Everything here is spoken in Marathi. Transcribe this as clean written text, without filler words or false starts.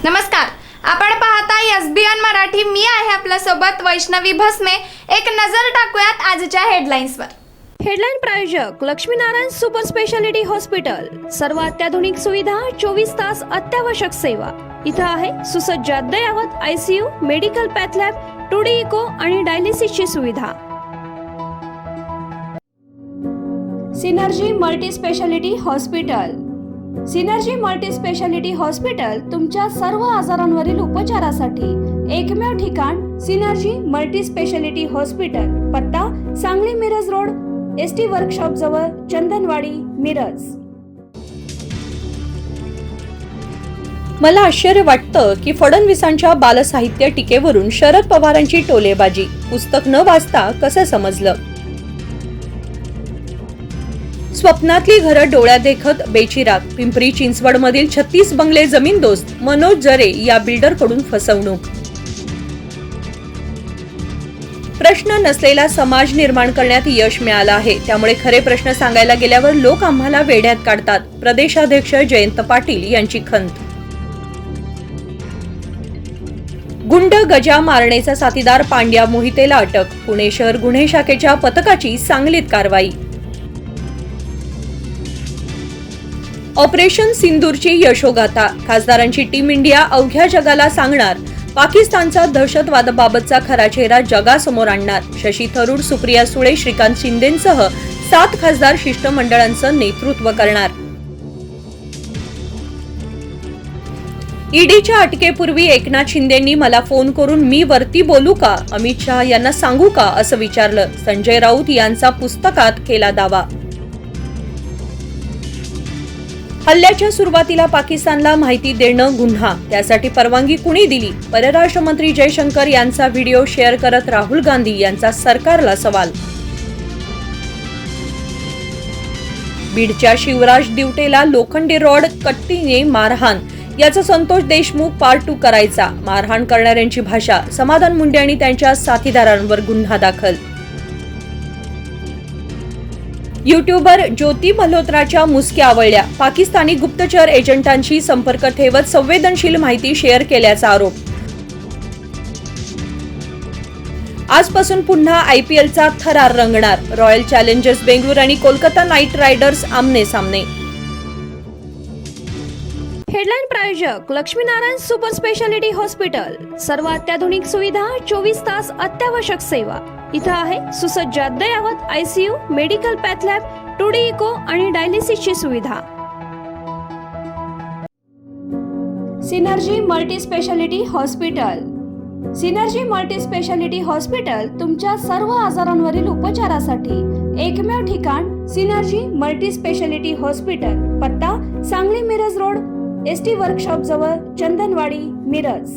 नमस्कार, आपण पाहताय एसबीएन मराठी. मी आहे आपल्या सोबत वैष्णवी भस्मे. एक नजर टाकूयात आजच्या हेडलाईन्सवर. हेडलाईन प्रायोजक लक्ष्मीनारायण सुपर स्पेशालिटी हॉस्पिटल. सर्व अत्याधुनिक सुविधा, 24 तास अत्यावश्यक सेवा. इथं आहे सुसज्ज अद्ययावत ICU, medical path lab, 2D echo आणि डायलिसिसची सुविधा. Synergy multi speciality hospital. Synergy multi speciality hospital तुमच्या सर्व आजारांवरील उपचारासाठी एकमेव ठिकाण. Synergy multi speciality hospital. पत्ता Sangli Miraj road, ST workshop जवळ, चंदनवाडी, मिरज. मला आश्चर्य वाटतं की फडणवीसांच्या बालसाहित्य टीकेवरून शरद पवारांची टोलेबाजी. पुस्तक न वाचता कसं समजलं? स्वप्नातली घरं डोळ्यात देखत बेचिराग. पिंपरी चिंचवड मधील 36 बंगले जमीनदोस्त. मनोज जरे या बिल्डरकडून फसवणूक. प्रश्न नसलेला समाज निर्माण करण्यात यश मिळालं आहे. त्यामुळे खरे प्रश्न सांगायला गेल्यावर लोक आम्हाला वेड्यात काढतात. प्रदेशाध्यक्ष जयंत पाटील यांची खंत. गुंड गजा मारणेचा साथीदार पांड्या मोहितेला अटक. पुणे शहर गुन्हे शाखेच्या पथकाची सांगलीत कारवाई. ऑपरेशन सिंदूरची यशोगाथा. खासदारांची टीम इंडिया अवघ्या जगाला सांगणार. पाकिस्तानचा दहशतवादाबाबतचा खरा चेहरा जगासमोर आणणार. शशी थरूर, सुप्रिया सुळे, श्रीकांत शिंदेंसह 7 खासदार शिष्टमंडळांचं नेतृत्व करणार. ईडीच्या अटकेपूर्वी एकनाथ शिंदेंनी मला फोन करून मी वरती बोलू का, अमित शहा यांना सांगू का असं विचारलं. संजय राऊत यांचा पुस्तकात केला दावा. हल्ल्याच्या सुरुवातीला पाकिस्तानला माहिती देणं गुन्हा. त्यासाठी परवानगी कुणी दिली? परराष्ट्र मंत्री जयशंकर यांचा व्हिडिओ शेअर करत राहुल गांधी यांचा सरकारला सवाल. बीडच्या शिवराज दिवटेला लोखंडी रॉड कट्टीने मारहाण. याचा संतोष देशमुख पार्ट 2 करायचा. मारहाण करणाऱ्यांची भाषा. समाधान मुंडे आणि त्यांच्या साथीदारांवर गुन्हा दाखल. युट्यूबर ज्योती मल्होत्राच्या मुसक्या आवळल्या. पाकिस्तानी गुप्तचर एजंटांशी संपर्क ठेवत संवेदनशील माहिती शेअर केल्याचा आरोप. आजपासून पुन्हा IPLचा थरार रंगणार. रॉयल चॅलेंजर्स बेंगळुरू आणि कोलकाता नाईट रायडर्स आमने सामने. हेडलाईन प्रायोजक लक्ष्मीनारायण सुपर स्पेशालिटी हॉस्पिटल. सर्व अत्याधुनिक सुविधा, 24 तास अत्यावश्यक सेवा. इथं आहे सुसज्ज अद्ययावत ICU, medical path lab, 2D echo आणि डायलिसिसची सुविधा. Synergy multi speciality hospital. Synergy multi speciality hospital तुमच्या सर्व आजारांवरील उपचारासाठी एकमेव ठिकाण. Synergy multi speciality hospital. पत्ता Sangli Miraj road, ST workshop जवळ, चंदनवाडी, मिरज.